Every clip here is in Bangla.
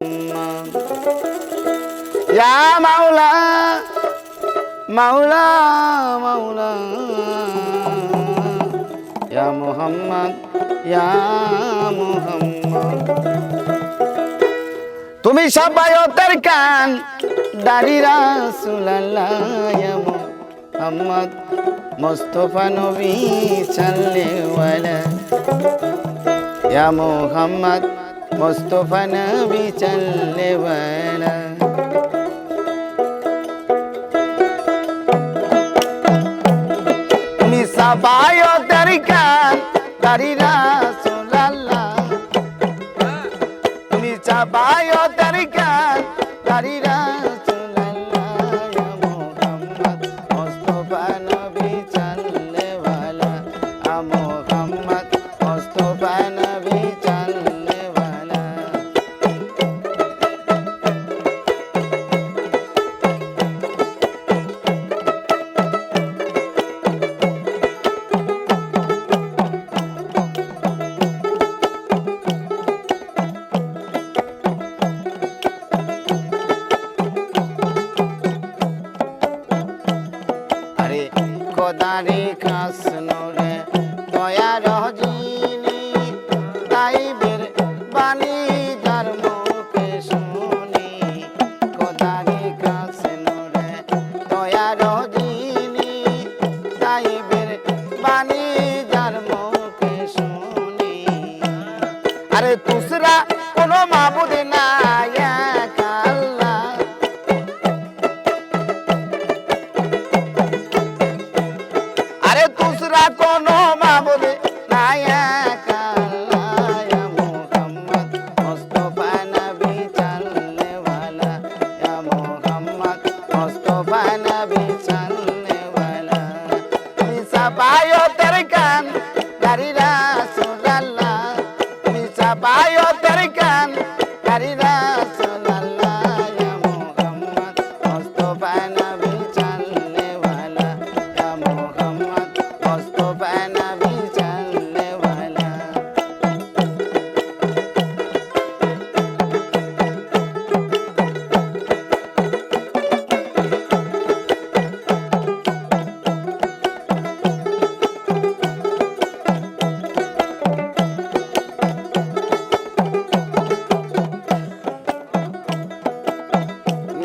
Ya Maula, Maula, Maula, Ya Muhammad, Ya Muhammad. তুমি সবাইতের কান দাড়ি রাসূলুল্লাহ ইয়া মুহাম্মদ মুস্তাফা নবী সাল্লাল্লাহু ইয়া মুহাম্মদ মুস্তাফা নবী সাল্লাল্লাহু তুমি সবাইতের কান দাড়ি রাসূলুল্লাহ তুমি সবাইতের কান দাড়ি রাসূলুল্লাহ ইয়া মুহাম্মদ মুস্তাফা নবী সাল্লাল্লাহু ইয়া মুহাম্মদ মুস্তাফা নবী খোদারে খাস নূরে দয়া রহজিনী তাইবের বাণী যার মুখে শুনি খোদারে খাস নূরে দয়া রহজিনী তাইবের বাণী যার মুখে শুনি আরে তুসরা কোনো মাবুদ নাই এক আল্লাহ কোনো মাবুদ নাই এক আল্লাহ ইয়া মুহাম্মদ মুস্তাফা নবী সাল্লাল্লাহু ইয়া মুহাম্মদ মুস্তাফা নবী সাল্লাল্লাহু তুমি সবাইতের কান দাড়ি রাসূলুল্লাহ তুমি সবাইতের কান দাড়ি রাসূলুল্লাহ ইয়া মুহাম্মদ মুস্তাফা নবী সাল্লাল্লাহু ইয়া মুহাম্মদ মুস্তাফা নবী সাল্লাল্লাহু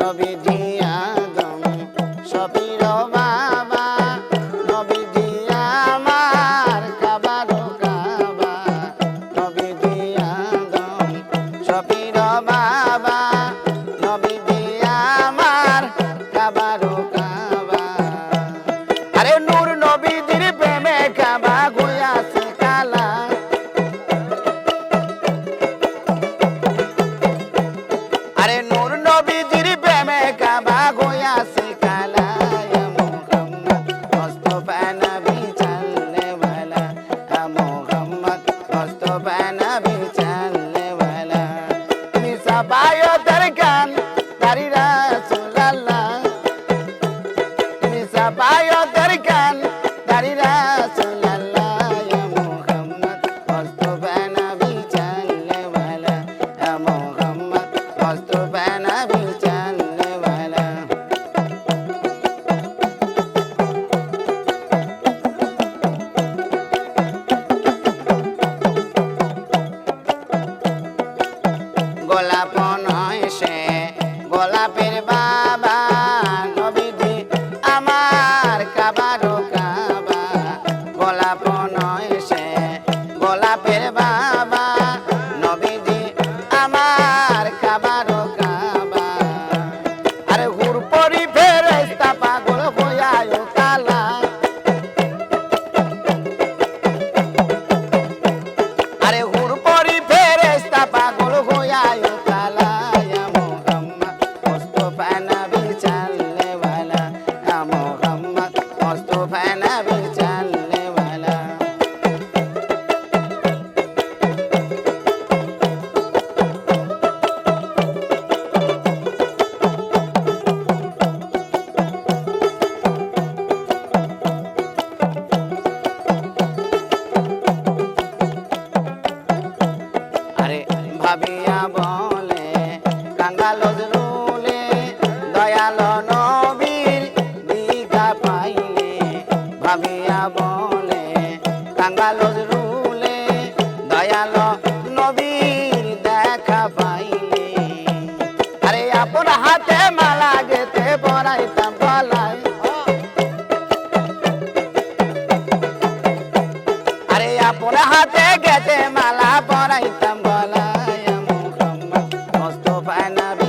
নবীজি আদম সবির বাবা নবীজি আমার কাবার কাবা নবীজি আদম সবির বাবা নবীজি আমার কাবার কাবা আরে নূর নবীজির প্রেমে কাবা গয়াছে কালা আরে নূর নবীজির প্রেমে কাবা গয়াছে কালা ইয়া মুহাম্মদ মুস্তাফা নবী সাল্লাল্লাহু ইয়া মুহাম্মদ মুস্তাফা নবী সাল্লাল্লাহু তুমি সবাইতের কান দাড়ি রাসূলুল্লাহ তুমি সবাইতের কান দাড়ি রাসূলুল্লাহ ইয়া মুহাম্মদ মুস্তাফা নবী সাল্লাল্লাহু ইয়া মুহাম্মদ মুস্তাফা নবী সাল্লাল্লাহু গোলাপ নয় সে গোলাপের বাবা নবীজি আমার কাবার কাবা গোলাপ নয় সে গোলাপের বাবা নবীজি আমার কাবার কাবা আরে হুর পরি ফেরেশতা পাগল হইয়ায় কালা আরে হুর পরি ফেরেশতা পাগল হইয়ায় কালা ইয়া মুহাম্মদ মুস্তাফা টাঙ্গা নজরুলে দয়াল নবীর দিঘা পাইলে ভাবিয়া বলে টাঙ্গা নজরুলে দয়াল নবীর দেখা পাইলে আরে আপন হাতে মালা গেতে পরাইতাম গলায় আরে আপন হাতে গেতে মালা পরাইতাম গলায় মুহাম্মদ মুস্তাফা নবী